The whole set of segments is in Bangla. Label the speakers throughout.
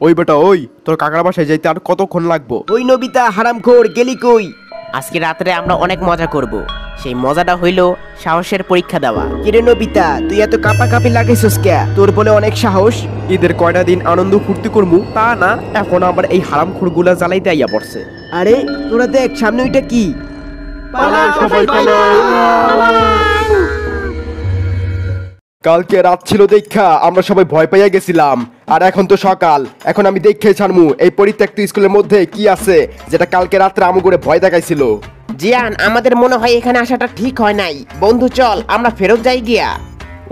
Speaker 1: ওই বেটা ওই, তোর কাকার বাসায় যাইতে আর কতক্ষণ লাগবো?
Speaker 2: ওই নবিতা হারামখোর গেলি কই?
Speaker 3: আজকে রাত্রে আমরা অনেক মজা করব। সেই মজাটা হইল সাহসের পরীক্ষা দেওয়া।
Speaker 2: কিরে নবিতা, তুই এত কাঁপাকাঁপি লাগাইছিস কে? তোর বলে অনেক সাহস?
Speaker 1: ঈদের কয়টা দিন আনন্দ ফুর্তি করমু তা না, এখন আবার এই হারামখোরগুলা জ্বালাইতে আইয়া পড়ছে।
Speaker 2: আরে তোরা দেখ সামনে ওইটা কি?
Speaker 1: কালকে রাত ছিল দেখা আমরা সবাই ভয় পাইয়া গেছিলাম, আর এখন তো সকাল। এখন আমি দেখে ছাড়মু এই পরিত্যক্ত স্কুলের মধ্যে কি আছে যেটা কালকে রাত্রে আমগুড়ে ভয় দেখাইছিল।
Speaker 3: জিয়ান, আমাদের মনে হয় এখানে আসাটা ঠিক হয় নাই। বন্ধু চল আমরা ফেরত যাই গিয়া।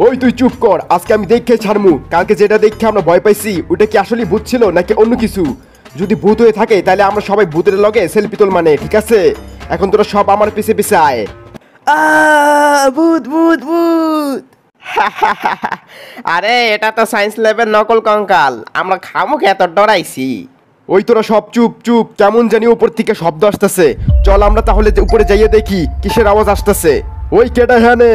Speaker 1: ওই তুই চুপ কর, আজকে আমি দেখে ছাড়মু কালকে যেটা দেখে আমরা ভয় পাইছি ওটা কি আসলে ভূত ছিল নাকি অন্য কিছু। যদি ভূত হয়ে থাকে তাহলে আমরা সবাই ভূতের লগে সেলফি তোল, মানে ঠিক আছে? এখন তোরা সব আমার পিছে পিছে আয়।
Speaker 2: ভূত ভূত ভূত!
Speaker 3: আরে এটা তো সায়েন্স ল্যাবের নকল কঙ্কাল, আমরা খামুক এত ডরাইছি।
Speaker 1: ওই তোরা সব চুপ চুপ, কেমন জানি উপর থেকে শব্দ আসতেছে। চল আমরা তাহলে উপরে যাইয়ে দেখি কিসের আওয়াজ আসতেছে। ওই কেডা হ্যানে?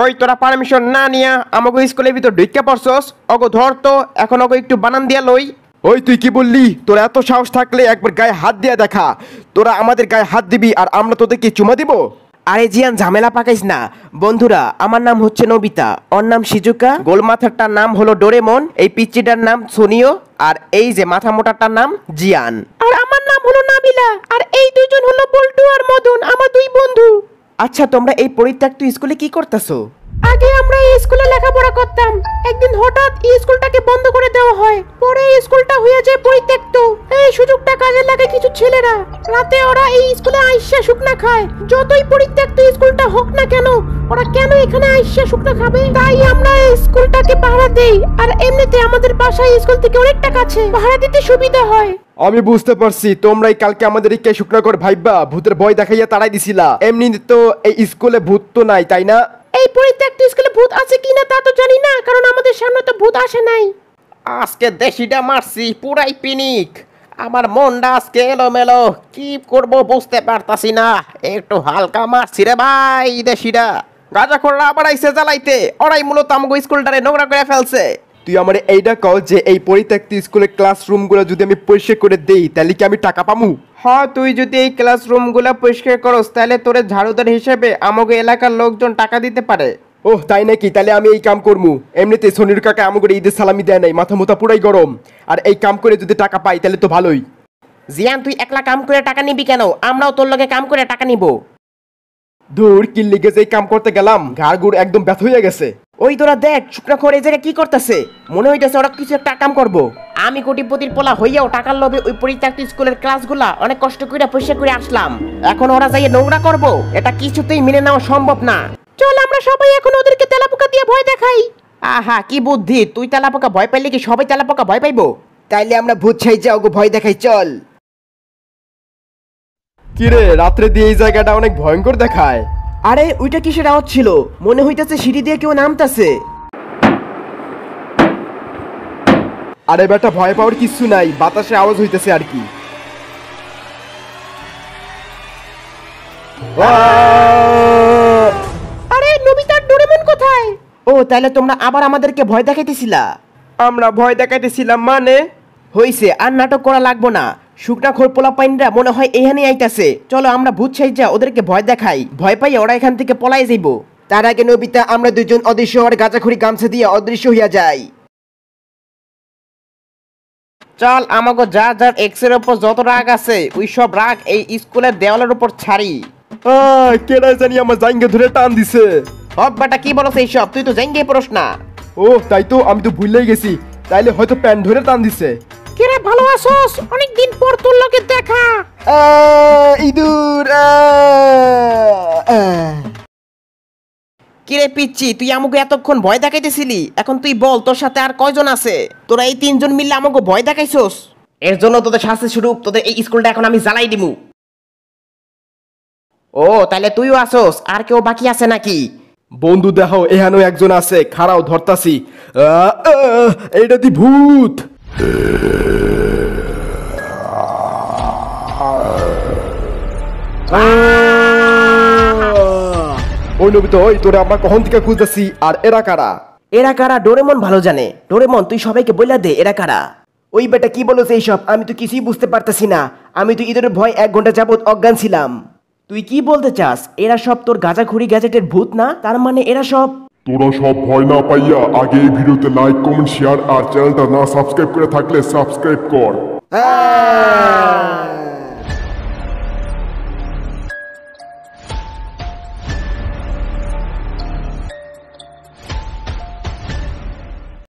Speaker 3: ওই তোরা পারমিশন না নিয়া আমাকে স্কুলের ভিতর ঢুকে পড়ছস? অগো ধর তো, এখন অগো একটু বানান দিয়া লই।
Speaker 1: ওই তুই কি বললি? তোরা এত সাহস থাকলে একবার গায়ে হাত দিয়া দেখা। তোরা আমাদের গায়ে হাত দিবি আর আমরা তোদেরকে চুমা দিব?
Speaker 3: আরে জিয়ান ঝামেলা পাকাইস না। বন্ধুরা, আমার নাম হচ্ছে নবিতা, ওর নাম শিজুকা, গোল মাথারটার নাম হলো ডোরেমন, এই পিচ্চিটার নাম সোনিও, আর এই যে মাথা মোটাটার নাম জিয়ান। আর আমার নাম হলো নাবিলা, আর এই দুইজন হলো বল্টু আর মদন, আমার দুই বন্ধু। আচ্ছা, তোমরা এই পরিত্যক্ত স্কুলে কি করতেছো? আগে আমরা এই স্কুলে লেখাপড়া করতাম। একদিন হঠাৎ এই স্কুলটাকে বন্ধ করে দেওয়া হয়। পরে এই স্কুলটা হয়ে যায় পরিত্যক্ত। এই সুযোগটা কাজে লাগে কিছু ছেলেরা। রাতে ওরা এই স্কুলে আইসা শুকনা খায়। যতই পরিত্যক্ত স্কুলটা হোক না কেন, ওরা কেন এখানে আইসা শুকনা খাবে? তাই আমরা এই স্কুলটাকে পাহারা দেই। আর এমনিতে আমাদের বাসায় স্কুল থেকে অনেকটা কাছে, পাহারা দিতে সুবিধা হয়।
Speaker 1: আমি বুঝতে পারছি, তোমরাই কালকে আমাদের কে শুকনা করে ভাইবা ভূতের ভয় দেখাইয়া তাড়াই দিছিলা। এমনি তো এই স্কুলে ভূত তো নাই, তাই না?
Speaker 3: এই পরিত্যক্ত স্কুলে ভূত আছে কিনা তা তো জানি না, কারণ আমাদের সামনে তো ভূত আসে নাই। আজকে দেশিটা মারছি পুরাই পিনিক। আমার মনটা আজকে এলোমেলো, কি করব বুঝতে পারতাছি না। একটু হালকা মারছি রে ভাই। দেশিটা গাঁজাখোররা আবার আইসে জ্বালাইতে, ওরাই মূলত আমাকে স্কুলটারে নোংরা করে ফেলছে।
Speaker 1: তুই আমার এইটা কও যে এই পরিত্যক্ত স্কুলের ক্লাসরুমগুলো যদি আমি পরিষ্কার করে দেই তাহলে কি আমি টাকা পামু?
Speaker 3: হ্যাঁ, তুই যদি এই ক্লাসরুমগুলো পরিষ্কার করস তাহলে তোরে ঝাড়ুদার হিসেবে আমাকে এলাকার লোকজন টাকা দিতে পারে।
Speaker 1: ওহ তাই নাকি? তাহলে আমি এই কাম করমু। এমনিতে সোনির কাকা আমাকে ঈদের সালামি দেয় নাই, মাথা মোথা পুরাই গরম। আর এই কাম করে যদি টাকা পাই তাহলে তো ভালোই।
Speaker 3: জিয়ান, তুই একলা কাম করে টাকা নিবি কেন? আমরাও তোর লগে কাম করে টাকা নিব।
Speaker 1: দূর কি লিগে যে কাম করতে গেলাম, ঘাড় গুড় একদম ব্যথা হয়ে গেছে।
Speaker 3: ওই তোরা দেখ, শুকনা খোর এই জায়গায় কি করতেছে? মনে হইতেছে ওরা কিছু একটা কাম করবো। আমি কোটিপতির পোলা হইয়াও টাকার লোভে ওই পরিত্যক্ত স্কুলের ক্লাসগুলা অনেক কষ্ট করে পরিষ্কার করে আসলাম। এখন ওরা যাইয়ে নোংরা করবো, এটা কিছুতেই মেনে নেওয়া সম্ভব না। চল আমরা সবাই এখন ওদেরকে তেলাপোকা দিয়ে ভয় দেখাই। আহা কি বুদ্ধি! তুই তেলাপোকা ভয় পাইলে কি সবাই তেলাপোকা ভয় পাইবো?
Speaker 2: তাইলে আমরা ভূত ছাই যাও গো, ভয় দেখাই চল।
Speaker 1: কিরে, রাত্রে দিয়ে এই জায়গাটা অনেক ভয়ঙ্কর দেখায়।
Speaker 2: আরে ওইটা কিসের আওয়াজ ছিল? মনে হইতাছে সিঁড়ি দিয়ে কেউ নামতাছে।
Speaker 1: আরে বেটা, ভয় পাওয়ার কিছু নাই, বাতাসে আওয়াজ হইতেছে আর কি।
Speaker 3: আরে নবিতার ডোরেমন কোথায়? ও, তাহলে তোমরা আবার আমাদেরকে ভয় দেখাইতেছিলা?
Speaker 2: আমরা ভয় দেখাইতেছিলাম মানে?
Speaker 3: হইছে, আর নাটক করা লাগবো না। শুকনা খোর পোলা পাইনরা মনে হয় এখানে আইতাছে। চলো আমরা ভূত সাইজা ওদেরকে ভয় দেখাই। ভয় পাইয়া ওরা এখান থেকে পলাই যাইবো।
Speaker 2: তার আগে নবিতা, আমরা দুজন অদৃশ্য হওয়ার গাঁজাখড়ি গামছা দিয়ে অদৃশ্য হইয়া যাই।
Speaker 3: চল আমাকে যা যার এক্সের উপর যত রাগ আছে ওই সব রাগ এই স্কুলের দেওয়ালের উপর ছাড়ি।
Speaker 1: কেডা জানি আমার জাইঙ্গে ধরে টান দিছে।
Speaker 3: হক বেটা, কি বলছ এইসব? তুই তো জাইঙ্গে পড়স না।
Speaker 1: ও তাই তো, আমি তো ভুলেই গেছি। তাইলে হয়তো প্যান্ট ধরে টান দিছে।
Speaker 3: কিরে, ভালো আছোস? অনেকদিন পর তোর লগে দেখা।
Speaker 2: ইঁদুর!
Speaker 3: কিরে পিচ্ছি, তুই আমাকে এতক্ষণ ভয় দেখাইতেছিলি, এখন তুই বল তোর সাথে আর কয়জন আছে? তোরা এই তিনজন মিললে আমাকে ভয় দেখাইছস। এর জন্য তোদের শাস্তি স্বরূপ তোদের এই স্কুলটা এখন আমি জ্বালাই দিমু। ও তাহলে তুইও আসোস? আর কেউ বাকি আছে নাকি?
Speaker 1: বন্ধু দেখো, এখানেও একজন আছে, খাড়াও ধরতাছি। এইটা দি ভূত। ওই নবিতা, ওই তোরে আমরা কখন থেকে খুঁজতেছি। আর এরা কারা?
Speaker 3: এরা কারা ডোরেমন ভালো জানে। ডোরেমন, তুই সবাইকে বইলা দে এরা কারা।
Speaker 2: ওই বেটা কি বলছে এইসব? আমি তো কিছুই বুঝতে পারতেছি না। আমি তো ঈদের ভয় 1 ঘন্টা যাবত অজ্ঞান ছিলাম।
Speaker 3: তুই কি বলতে চাস? এরা সব তোর গাঁজাখুরি গ্যাজেটের ভূত না? তার মানে এরা সব...
Speaker 4: তোরা সব ভয় না পাইয়া আগে এই ভিডিওতে লাইক কমেন্ট শেয়ার আর চ্যানেলটা না সাবস্ক্রাইব করে থাকলে সাবস্ক্রাইব কর।